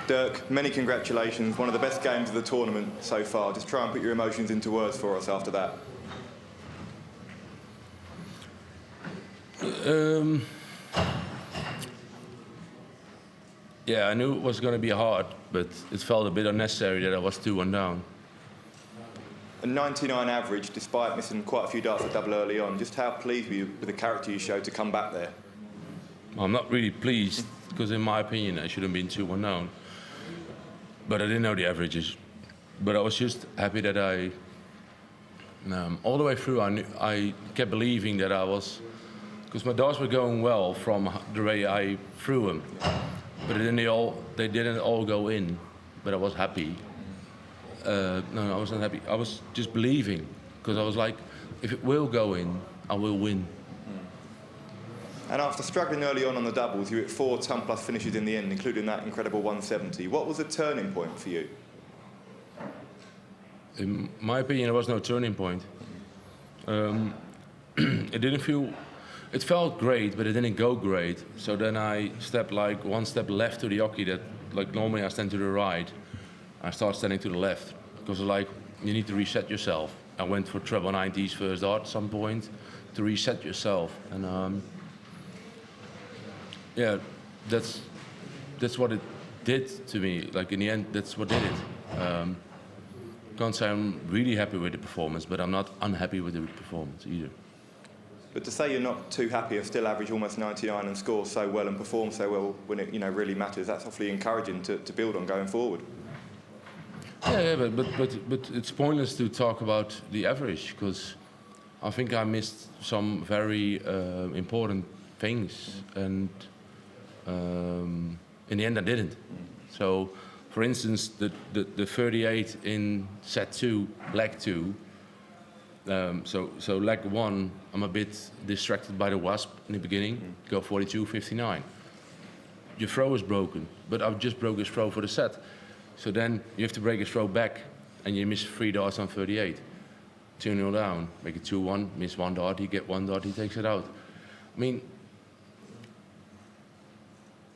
Dirk, many congratulations. One of the best games of the tournament so far. Just try and put your emotions into words for us after that. Yeah, I knew it was going to be hard, but it felt a bit unnecessary that I was 2-1 down. A 99 average, despite missing quite a few darts at double early on. Just how pleased were you with the character you showed to come back there? I'm not really pleased, because in my opinion, I should have been 2-1 down. But I didn't know the averages. But I was just happy that all the way through, I kept believing that I was, because my darts were going well from the way I threw them. But then they didn't all go in. But I was happy. No, I wasn't happy. I was just believing, because I was like, if it will go in, I will win. And after struggling early on the doubles, you hit 4 ton-plus finishes in the end, including that incredible 170. What was the turning point for you? In my opinion, there was no turning point. It felt great, but it didn't go great. So then I stepped like 1 step left to the hockey that, like normally I stand to the right. I started standing to the left, because like, you need to reset yourself. I went for treble 90s first dart at some point to reset yourself. And yeah, that's what it did to me. Like in the end, that's what did it. Can't say I'm really happy with the performance, but I'm not unhappy with the performance either. But to say you're not too happy, and still average almost 99 and score so well and perform so well when it really matters, that's awfully encouraging to build on going forward. Yeah, but it's pointless to talk about the average, because I think I missed some very important things, and in the end I didn't. So, for instance, the 38 in set 2, leg 2. So leg 1, I'm a bit distracted by the wasp in the beginning. Go 42-59. Your throw is broken, but I've just broke his throw for the set. So then you have to break his throw back, and you miss 3 darts on 38. 2-0 down, make it 2-1, miss 1 dart, he get 1 dart, he takes it out. I mean,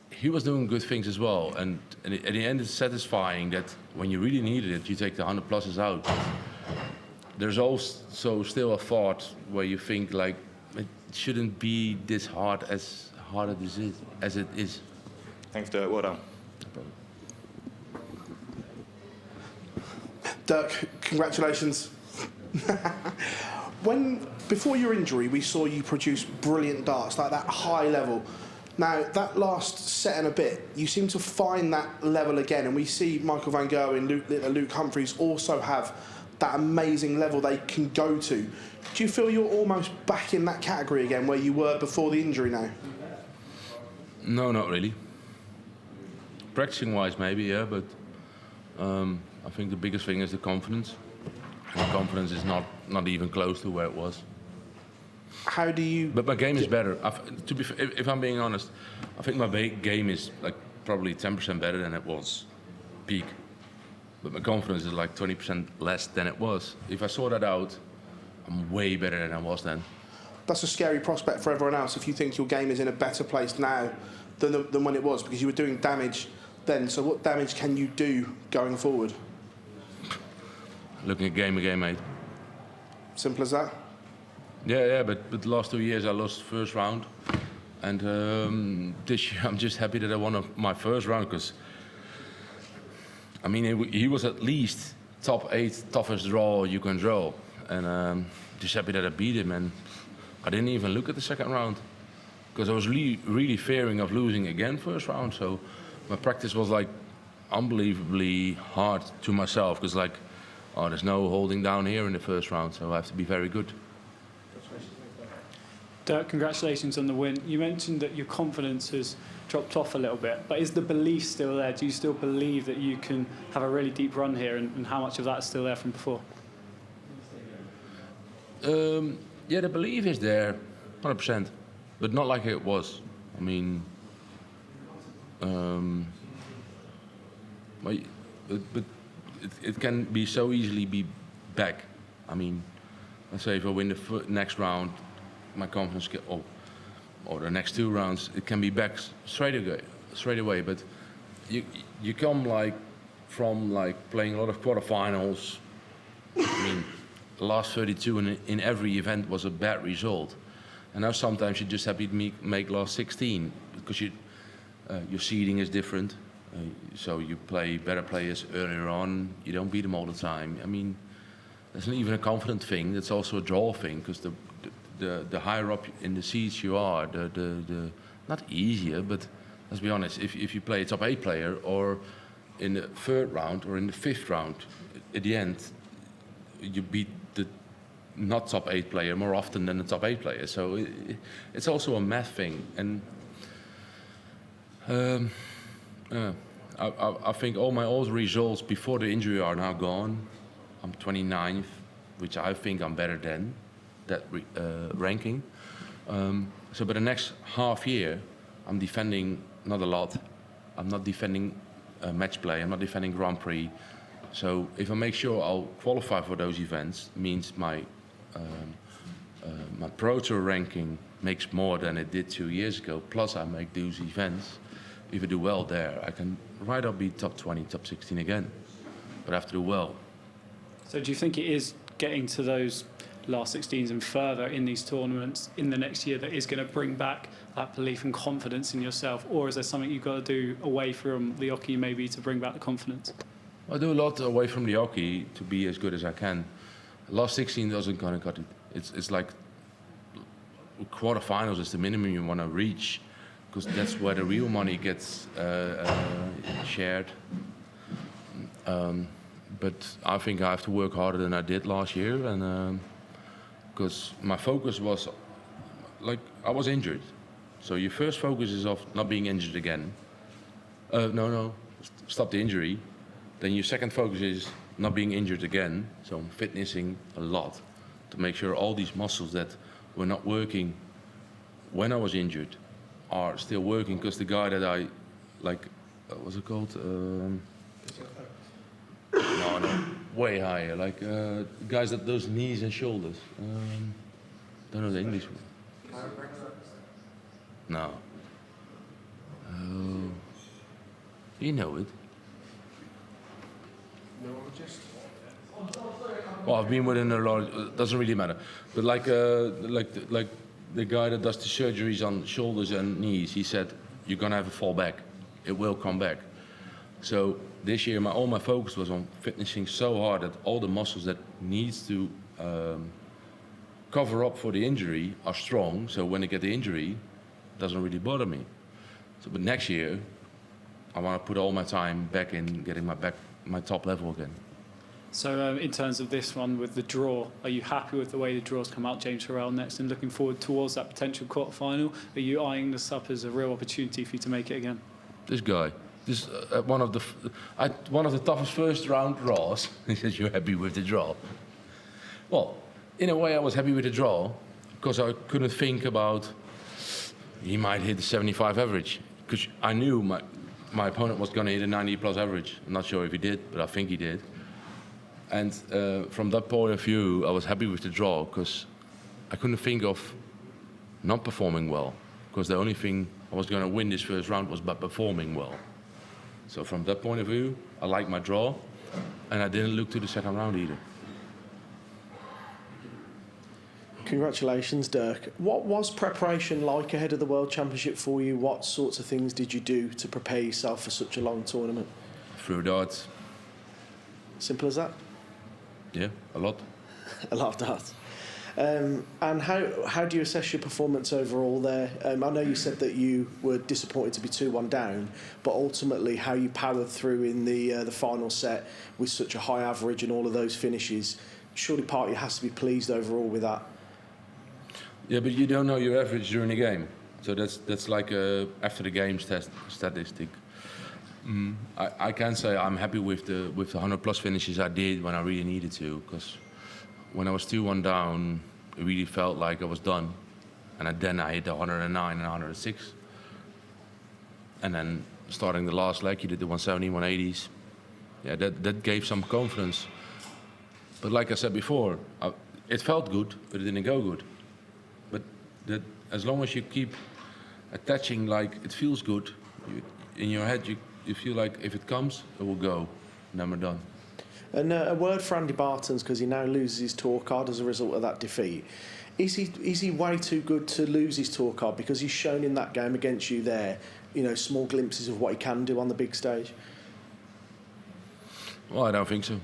he was doing good things as well, and at the end it's satisfying that when you really needed it, you take the 100 pluses out. There's also still a thought where you think like, it shouldn't be this hard as it is. Thanks, Dirk. Well done. Dirk, congratulations. Before your injury, we saw you produce brilliant darts, like that high level. Now, that last set and a bit, you seem to find that level again, and we see Michael van Gerwen and Luke Humphries also have that amazing level they can go to. Do you feel you're almost back in that category again, where you were before the injury now? No, not really. Practicing-wise, maybe, yeah, but I think the biggest thing is the confidence. And the confidence is not even close to where it was. How do you... But my game is better. If I'm being honest, I think my game is like probably 10% better than it was peak. But my confidence is like 20% less than it was. If I sort that out, I'm way better than I was then. That's a scary prospect for everyone else if you think your game is in a better place now than when it was, because you were doing damage then. So what damage can you do going forward? Looking at game again, mate. Simple as that? Yeah, but the last 2 years I lost first round. And this year I'm just happy that I won my first round, because I mean, he was at least top 8 toughest draw you can draw. And just happy that I beat him. And I didn't even look at the second round, because I was really fearing of losing again first round. So my practice was like unbelievably hard to myself, because like, oh, there's no holding down here in the first round, so I have to be very good. Dirk, congratulations on the win. You mentioned that your confidence has dropped off a little bit, but is the belief still there? Do you still believe that you can have a really deep run here, and how much of that is still there from before? Yeah, the belief is there, 100%, but not like it was. I mean, but it can be so easily be back. I mean, let's say if I win the next round, my confidence get or the next 2 rounds, it can be back straight away. But you come like from like playing a lot of quarterfinals. I mean, the last 32 in every event was a bad result, and now sometimes you're just happy to make last 16 because your seeding is different. So you play better players earlier on. You don't beat them all the time. I mean, that's not even a confident thing. That's also a draw thing because the higher up in the seeds you are, the not easier, but let's be honest. If you play a top 8 player or in the 3rd round or in the 5th round, at the end, you beat the not top 8 player more often than the top 8 player. So it's also a math thing. And I think all my old results before the injury are now gone. I'm 29th, which I think I'm better than that ranking. So by the next half year, I'm defending not a lot. I'm not defending match play. I'm not defending Grand Prix. So if I make sure I'll qualify for those events, means my Pro Tour ranking makes more than it did 2 years ago. Plus I make those events. If I do well there, I can right up be top 20, top 16 again. But I have to do well. So do you think it is getting to those last 16s and further in these tournaments in the next year that is going to bring back that belief and confidence in yourself? Or is there something you've got to do away from the hockey maybe to bring back the confidence? I do a lot away from the hockey to be as good as I can. Last 16 doesn't kind of cut it. It's like quarterfinals is the minimum you want to reach because that's where the real money gets shared. But I think I have to work harder than I did last year, and because my focus was like I was injured, so your first focus is of not being injured again. Stop the injury. Then your second focus is not being injured again. So I'm fitnessing a lot to make sure all these muscles that were not working when I was injured are still working. Because the guy that I like, what's it called? No, way higher. Like guys that those knees and shoulders. Don't know the English one. No. You know it. Well, I've been with a neurologist. Doesn't really matter. But like the guy that does the surgeries on shoulders and knees, he said you're gonna have a fall back. It will come back. So this year, all my focus was on fitnessing so hard that all the muscles that needs to cover up for the injury are strong. So when I get the injury, it doesn't really bother me. So, but next year, I want to put all my time back in getting my top level again. So in terms of this one with the draw, are you happy with the way the draw's come out, James Farrell next, and looking forward towards that potential quarterfinal? Are you eyeing this up as a real opportunity for you to make it again? This guy, one of the toughest first round draws. He says you're happy with the draw. Well, in a way, I was happy with the draw because I couldn't think about he might hit the 75 average because I knew my opponent was going to hit a 90 plus average. I'm not sure if he did, but I think he did. And from that point of view, I was happy with the draw because I couldn't think of not performing well. Because the only thing I was going to win this first round was by performing well. So from that point of view, I liked my draw, and I didn't look to the second round either. Congratulations, Dirk. What was preparation like ahead of the World Championship for you? What sorts of things did you do to prepare yourself for such a long tournament? Threw darts. Simple as that? Yeah, a lot. A lot of darts. And how do you assess your performance overall there? I know you said that you were disappointed to be 2-1 down, but ultimately how you powered through in the final set with such a high average and all of those finishes. Surely part of you has to be pleased overall with that. Yeah, but you don't know your average during the game. So that's like a after the game statistic. I can say I'm happy with the 100 plus finishes I did when I really needed to, because when I was 2-1 down, it really felt like I was done. And then I hit the 109 and 106. And then starting the last leg, you did the 170, 180s. Yeah, that gave some confidence. But like I said before, it felt good, but it didn't go good. But as long as you keep attaching like it feels good, in your head you feel like if it comes, it will go. And then we're done. And a word for Andy Baetens, because he now loses his tour card as a result of that defeat. Is he way too good to lose his tour card because he's shown in that game against you there, small glimpses of what he can do on the big stage? Well, I don't think so.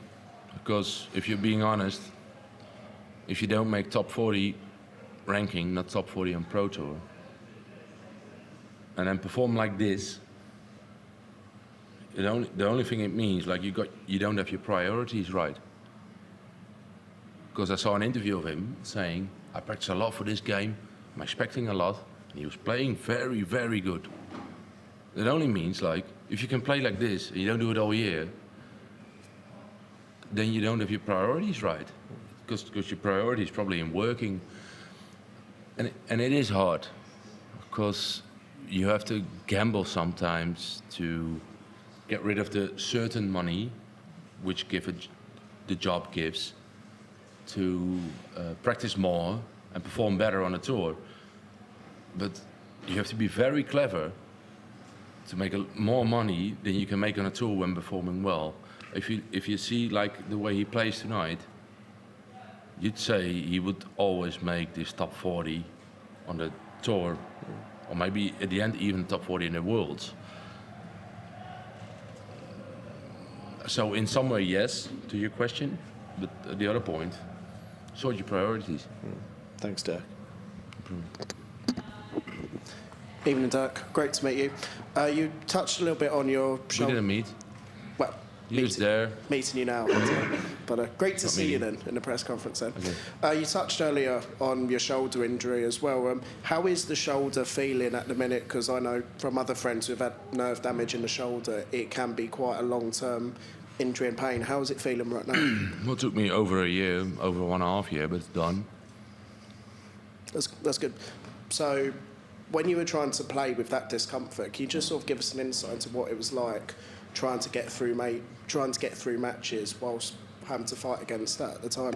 Because if you're being honest, if you don't make top 40 ranking, not top 40 on Pro Tour, and then perform like this, the only thing it means, like you don't have your priorities right. Because I saw an interview of him saying, I practice a lot for this game, I'm expecting a lot, and he was playing very, very good. It only means, like, if you can play like this, and you don't do it all year, then you don't have your priorities right. Because your priority is probably in working. And it is hard, because you have to gamble sometimes to get rid of the certain money which the job gives to practice more and perform better on a tour. But you have to be very clever to make more money than you can make on a tour when performing well. If you see like the way he plays tonight, you'd say he would always make this top 40 on the tour, or maybe at the end even top 40 in the world. So in some way, yes, to your question, but at the other point, sort your priorities. Thanks, Dirk. Evening, Dirk. Great to meet you. You touched a little bit on your show. We didn't meet. Well, You was there. meeting you now. But great to see you then in the press conference then. Okay. You touched earlier on your shoulder injury as well. How is the shoulder feeling at the minute? Because I know from other friends who've had nerve damage in the shoulder, it can be quite a long-term injury and pain. How is it feeling right now? Well, it took me over a year, over 1.5 years, but it's done. That's good. So when you were trying to play with that discomfort, can you just sort of give us an insight into what it was like trying to get through matches whilst having to fight against that at the time?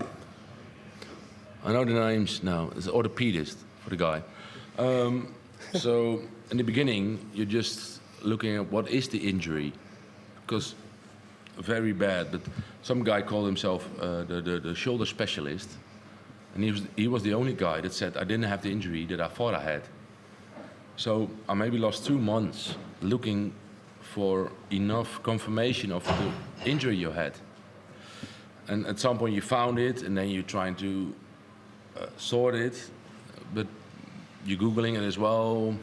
I know the names now. It's orthopedist for the guy. So in the beginning, you're just looking at what is the injury, because very bad. But some guy called himself the shoulder specialist, and he was the only guy that said I didn't have the injury that I thought I had. So I maybe lost 2 months looking for enough confirmation of the injury you had. And at some point you found it, and then you're trying to sort it, but you're Googling it as well.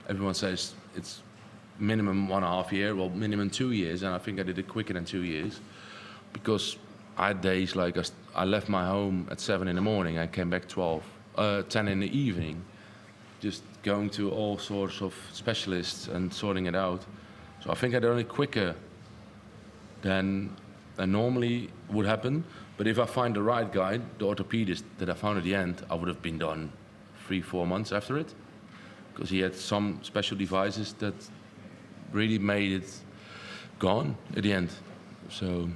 Everyone says it's minimum 1.5 years, well, minimum 2 years, and I think I did it quicker than 2 years, because I had days like I left my home at 7 in the morning, I came back 10 in the evening, just going to all sorts of specialists and sorting it out. So I think I did it quicker than normally would happen. But if I find the right guy, the orthopedist that I found at the end, I would have been done 3-4 months after it, because he had some special devices that really made it gone at the end. So,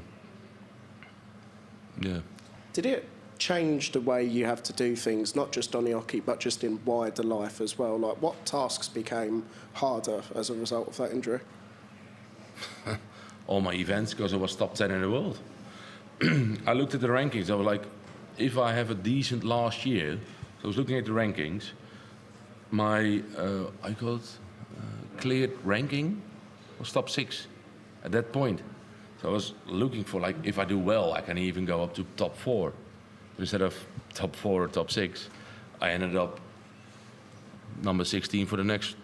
yeah. Did it change the way you have to do things, not just on the hockey, but just in wider life as well? Like, what tasks became harder as a result of that injury? All my events, because I was top 10 in the world. I looked at the rankings. I was like, if I have a decent last year, so I was looking at the rankings, my, I call it, cleared ranking was top 6 at that point. So I was looking for, like, if I do well, I can even go up to top 4. But instead of top 4 or top 6, I ended up number 16 for the next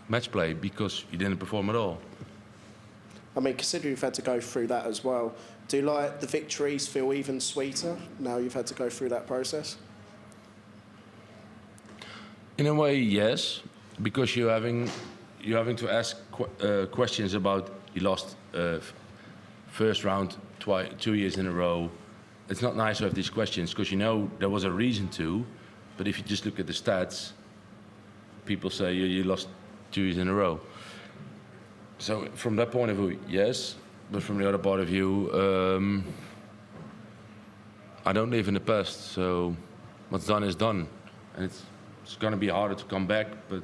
match play, because you didn't perform at all. I mean, considering you've had to go through that as well, do like the victories feel even sweeter now you've had to go through that process? In a way, yes, because you're having to ask questions about you lost first round 2 years in a row. It's not nice to have these questions, because you know there was a reason to, but if you just look at the stats, people say you lost 2 years in a row. So from that point of view, yes, but from the other point of view, I don't live in the past, so what's done is done, and it's going to be harder to come back, but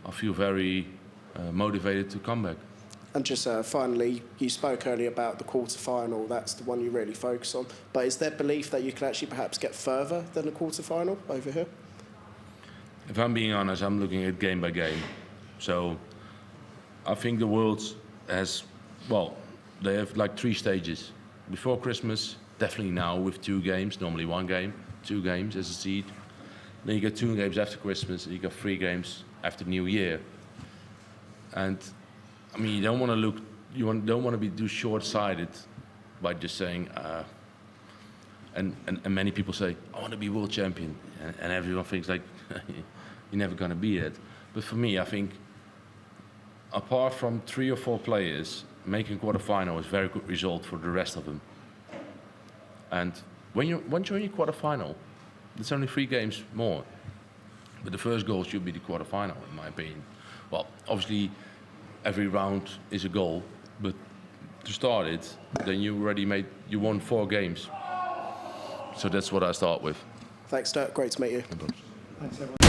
I feel very motivated to come back. And just finally, you spoke earlier about the quarter-final. That's the one you really focus on. But is there belief that you can actually perhaps get further than the quarter-final over here? If I'm being honest, I'm looking at game by game. So I think the world has, well, they have like 3 stages. Before Christmas, definitely now with 2 games, normally 1 game, 2 games as a seed. Then you get 2 games after Christmas, and you got 3 games after New Year. And I mean, you don't want to look, don't want to be too short-sighted by just saying, and many people say, I want to be world champion. And everyone thinks like, you're never going to be it. But for me, I think, apart from 3 or 4 players, making quarterfinal is a very good result for the rest of them. And once you're in your quarterfinal, there's only 3 games more. But the first goal should be the quarterfinal, in my opinion. Well, obviously, every round is a goal, but to start it, then you won 4 games. So that's what I start with. Thanks, Dirk. Great to meet you. Thanks, everyone.